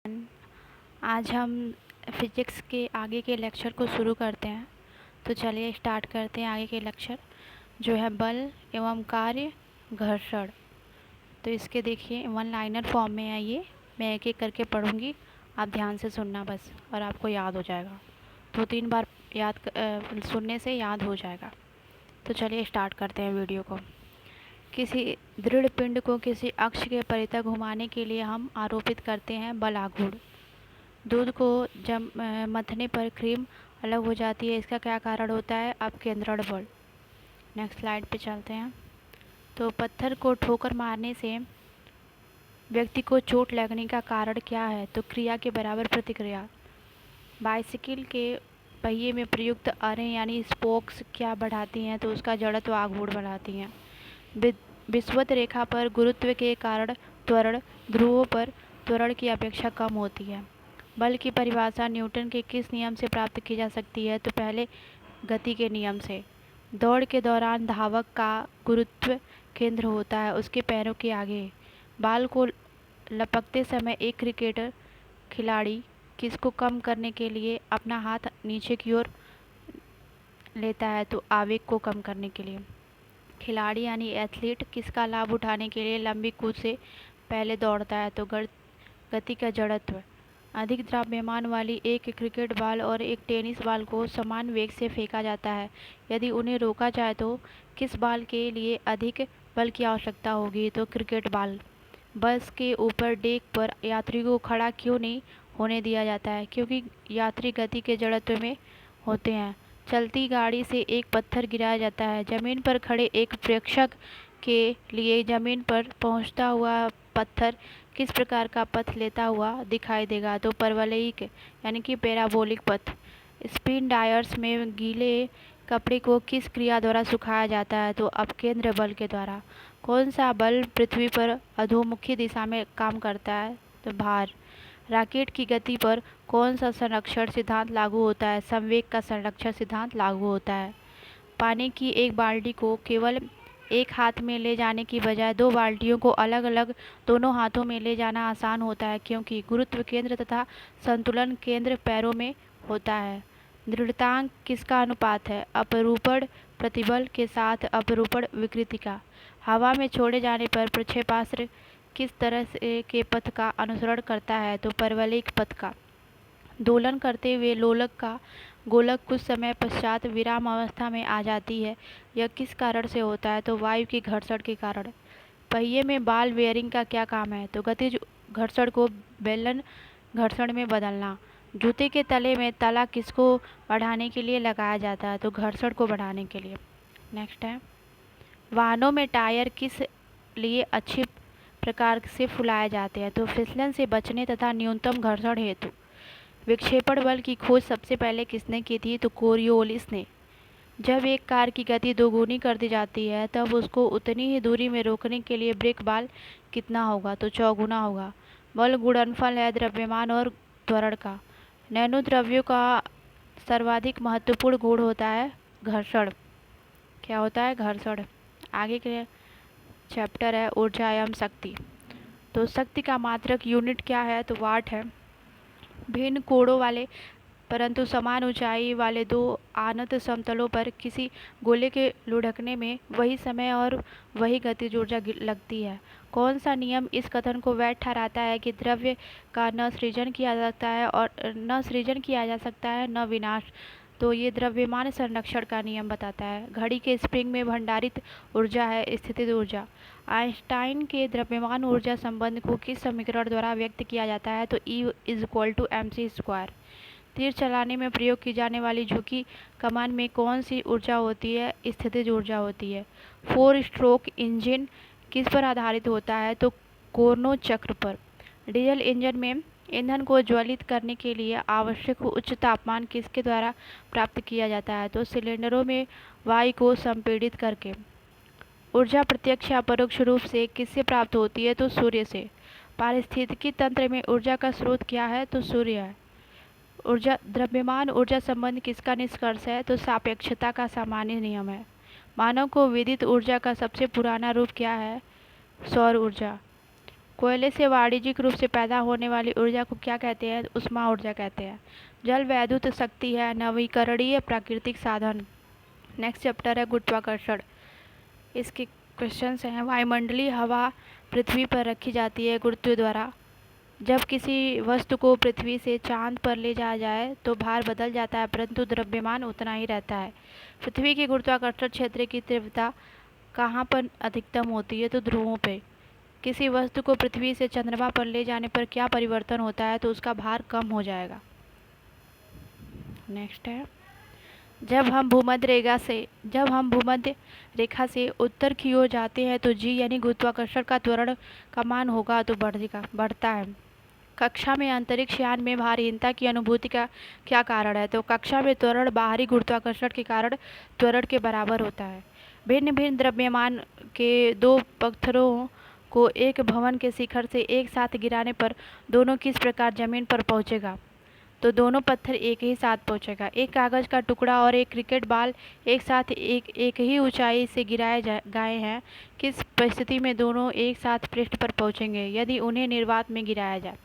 आज हम फिजिक्स के आगे के लेक्चर को शुरू करते हैं। तो चलिए स्टार्ट करते हैं आगे के लेक्चर, जो है बल एवं कार्य घर्षण। तो इसके देखिए वन लाइनर फॉर्म में है ये। मैं एक एक करके पढ़ूंगी, आप ध्यान से सुनना बस, और आपको याद हो जाएगा। 2-3 बार सुनने से याद हो जाएगा। तो चलिए स्टार्ट करते हैं वीडियो को। किसी दृढ़ पिंड को किसी अक्ष के परितः घुमाने के लिए हम आरोपित करते हैं बल आघूर्ण। दूध को मथने पर क्रीम अलग हो जाती है, इसका क्या कारण होता है? अपकेंद्रण बल। नेक्स्ट स्लाइड पे चलते हैं। तो पत्थर को ठोकर मारने से व्यक्ति को चोट लगने का कारण क्या है? तो क्रिया के बराबर प्रतिक्रिया। बाइसिकल के पहिए में प्रयुक्त अरें यानी स्पोक्स क्या बढ़ाती हैं? तो उसका जड़त्व आघूर्ण बढ़ाती हैं। विषुवत रेखा पर गुरुत्व के कारण त्वरण ध्रुवों पर त्वरण की अपेक्षा कम होती है। बल की परिभाषा न्यूटन के किस नियम से प्राप्त की जा सकती है? तो पहले गति के नियम से। दौड़ के दौरान धावक का गुरुत्व केंद्र होता है उसके पैरों के आगे। बाल को लपकते समय एक क्रिकेटर खिलाड़ी किसको कम करने के लिए अपना हाथ नीचे की ओर लेता है? तो आवेग को कम करने के लिए। खिलाड़ी यानी एथलीट किसका लाभ उठाने के लिए लंबी कूद से पहले दौड़ता है? तो गति का जड़त्व। अधिक द्रव्यमान वाली एक क्रिकेट बॉल और एक टेनिस बॉल को समान वेग से फेंका जाता है। यदि उन्हें रोका जाए तो किस बॉल के लिए अधिक बल की आवश्यकता होगी? तो क्रिकेट बॉल। बस के ऊपर डेक पर यात्री को खड़ा क्यों नहीं होने दिया जाता है? क्योंकि यात्री गति के जड़त्व में होते हैं। चलती गाड़ी से एक पत्थर गिराया जाता है। जमीन पर खड़े एक प्रेक्षक के लिए जमीन पर पहुंचता हुआ पत्थर किस प्रकार का पथ लेता हुआ दिखाई देगा? तो परवलयिक यानी कि पैराबोलिक पथ। स्पिन ड्रायर्स में गीले कपड़े को किस क्रिया द्वारा सुखाया जाता है? तो अपकेंद्र बल के द्वारा। कौन सा बल पृथ्वी पर अधोमुखी दिशा में काम करता है? तो भार। रॉकेट की गति पर कौन सा संरक्षण सिद्धांत लागू होता है? संवेग का संरक्षण सिद्धांत लागू होता है। पानी की एक बाल्टी को केवल एक हाथ में ले जाने की बजाय दो बाल्टियों को अलग अलग दोनों हाथों में ले जाना आसान होता है, क्योंकि गुरुत्व केंद्र तथा संतुलन केंद्र पैरों में होता है। दृढ़तांक किसका अनुपात है? अपरूपण प्रतिबल के साथ अपरूपण विकृति का। हवा में छोड़े जाने पर प्रक्षेपास्त्र किस तरह से के पथ का अनुसरण करता है? तो परवलयिक पथ का। दोलन करते हुए लोलक का गोलक कुछ समय पश्चात विराम अवस्था में आ जाती है। यह किस कारण से होता है? तो वायु के घर्षण के कारण। पहिए में बॉल बेयरिंग का क्या काम है? तो गतिज घर्षण को बेलन घर्षण में बदलना। जूते के तले में तला किसको बढ़ाने के लिए लगाया जाता है? तो घर्षण को बढ़ाने के लिए। नेक्स्ट है, वाहनों में टायर किस लिए अच्छी प्रकार से फुलाए जाते हैं? तो फिसलन से बचने तथा न्यूनतम घर्षण हेतु। विक्षेपण बल की खोज सबसे पहले किसने की थी? तो कोरियोलिस ने। जब एक कार की गति दोगुनी कर दी जाती है तब उसको उतनी ही दूरी में रोकने के लिए ब्रेक बल कितना होगा? तो चौगुना होगा। बल गुणनफल है द्रव्यमान और त्वरण का। नैनो द्रव्यों का सर्वाधिक महत्वपूर्ण गुण होता है घर्षण। क्या होता है? घर्षण। आगे के चैप्टर है ऊर्जा एवं शक्ति। तो शक्ति का मात्रक यूनिट क्या है? तो वाट है। भिन्न कोणों वाले परंतु समान ऊंचाई वाले दो आनत समतलों पर किसी गोले के लुढ़कने में वही समय और वही गतिज ऊर्जा लगती है। कौन सा नियम इस कथन को वैध ठहराता है कि द्रव्य का न सृजन किया जा सकता है न विनाश? तो ये द्रव्यमान संरक्षण का नियम बताता है। घड़ी के स्प्रिंग में भंडारित ऊर्जा है स्थितिज ऊर्जा। आइंस्टाइन के द्रव्यमान ऊर्जा संबंध को किस समीकरण द्वारा व्यक्त किया जाता है? तो E=mc²। तीर चलाने में प्रयोग की जाने वाली झुकी कमान में कौन सी ऊर्जा होती है? स्थितिज ऊर्जा होती है। 4 स्ट्रोक इंजन किस पर आधारित होता है? तो कोर्नो चक्र पर। डीजल इंजन में ईंधन को ज्वलित करने के लिए आवश्यक उच्च तापमान किसके द्वारा प्राप्त किया जाता है? तो सिलेंडरों में वायु को संपीड़ित करके। ऊर्जा प्रत्यक्ष या परोक्ष रूप से किससे प्राप्त होती है? तो सूर्य से। पारिस्थितिकी तंत्र में ऊर्जा का स्रोत क्या है? तो सूर्य है। ऊर्जा द्रव्यमान ऊर्जा संबंध किसका निष्कर्ष है? तो सापेक्षता का सामान्य नियम है। मानव को विदित ऊर्जा का सबसे पुराना रूप क्या है? सौर ऊर्जा। कोयले से वाणिज्यिक रूप से पैदा होने वाली ऊर्जा को क्या कहते हैं? उष्मा ऊर्जा कहते हैं। जल वैद्युत शक्ति है, नवीकरणीय प्राकृतिक साधन। नेक्स्ट चैप्टर है गुरुत्वाकर्षण। इसके क्वेश्चंस हैं, वायुमंडलीय हवा पृथ्वी पर रखी जाती है गुरुत्व द्वारा। जब किसी वस्तु को पृथ्वी से चांद पर ले जाया जाए तो भार बदल जाता है, परंतु द्रव्यमान उतना ही रहता है। पृथ्वी के गुरुत्वाकर्षण क्षेत्र की तीव्रता कहाँ पर अधिकतम होती है? तो ध्रुवों पे। किसी वस्तु को पृथ्वी से चंद्रमा पर ले जाने पर क्या परिवर्तन होता है? तो उसका भार कम हो जाएगा। नेक्स्ट है, जब हम भूमध्य रेखा से उत्तर की ओर जाते हैं तो जी यानी गुरुत्वाकर्षण का त्वरण का मान होगा तो बढ़ता है। कक्षा में अंतरिक्ष यान में भारहीनता की अनुभूति का क्या कारण है? तो कक्षा में त्वरण बाहरी गुरुत्वाकर्षण के कारण त्वरण के बराबर होता है। भिन्न भिन्न द्रव्यमान के दो पत्थरों को एक भवन के शिखर से एक साथ गिराने पर दोनों किस प्रकार जमीन पर पहुंचेगा? तो दोनों पत्थर एक ही साथ पहुंचेगा। एक कागज का टुकड़ा और एक क्रिकेट बॉल एक साथ एक ही ऊंचाई से गए हैं, किस परिस्थिति में दोनों एक साथ पृष्ठ पर पहुंचेंगे? यदि उन्हें निर्वात में गिराया जाए।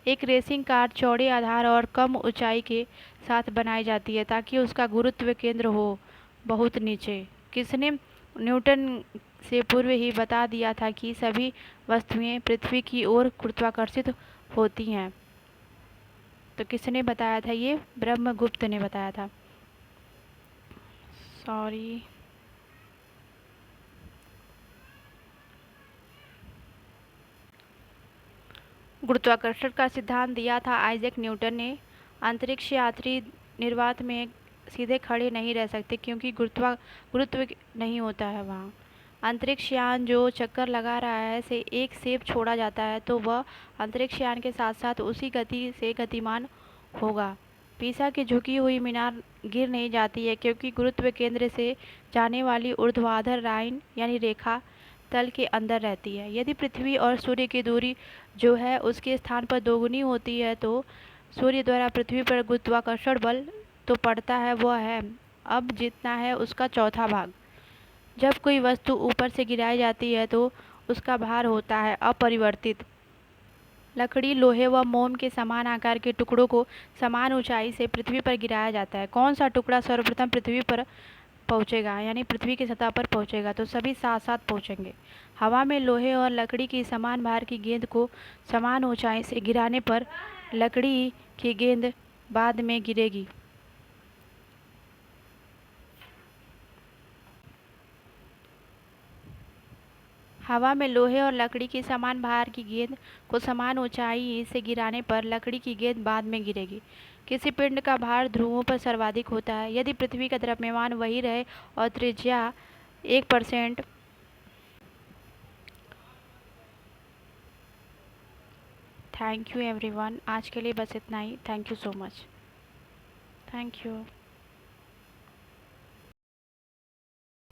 एक रेसिंग कार चौड़े आधार और कम ऊंचाई के साथ बनाई जाती है ताकि उसका गुरुत्व केंद्र हो बहुत नीचे। किसने? न्यूटन से पूर्व ही बता दिया था कि सभी वस्तुएं पृथ्वी की ओर गुरुत्वाकर्षित होती हैं। तो किसने बताया था? ये ब्रह्मगुप्त ने बताया था। सॉरी, गुरुत्वाकर्षण का सिद्धांत दिया था आइजैक न्यूटन ने। अंतरिक्ष यात्री निर्वात में सीधे खड़े नहीं रह सकते क्योंकि गुरुत्व नहीं होता है वहाँ। अंतरिक्ष यान जो चक्कर लगा रहा है से एक सेब छोड़ा जाता है तो वह अंतरिक्ष यान के साथ साथ उसी गति से गतिमान होगा। पीसा की झुकी हुई मीनार गिर नहीं जाती है क्योंकि गुरुत्व केंद्र से जाने वाली ऊर्ध्वाधर लाइन यानी रेखा तल के अंदर रहती है। यदि पृथ्वी और सूर्य की दूरी जो है उसके स्थान पर दोगुनी होती है तो सूर्य द्वारा पृथ्वी पर गुरुत्वाकर्षण बल तो पड़ता है वह है अब जितना है उसका चौथा भाग। जब कोई वस्तु ऊपर से गिराई जाती है तो उसका भार होता है अपरिवर्तित। लकड़ी, लोहे व मोम के समान आकार के टुकड़ों को समान ऊंचाई से पृथ्वी पर गिराया जाता है। कौन सा टुकड़ा सर्वप्रथम पृथ्वी पर पहुंचेगा यानी पृथ्वी की सतह पर पहुंचेगा? तो सभी साथ साथ पहुंचेंगे। हवा में लोहे और लकड़ी की समान भार की गेंद को समान ऊंचाई से गिराने पर लकड़ी की गेंद बाद में गिरेगी। हवा में लोहे और लकड़ी की समान भार की गेंद को समान ऊंचाई से गिराने पर लकड़ी की गेंद बाद में गिरेगी। किसी पिंड का भार ध्रुवों पर सर्वाधिक होता है? यदि पृथ्वी का द्रव्यमान वही रहे और त्रिज्या 1%। थैंक यू एवरीवन, आज के लिए बस इतना ही। Thank you so much. Thank you.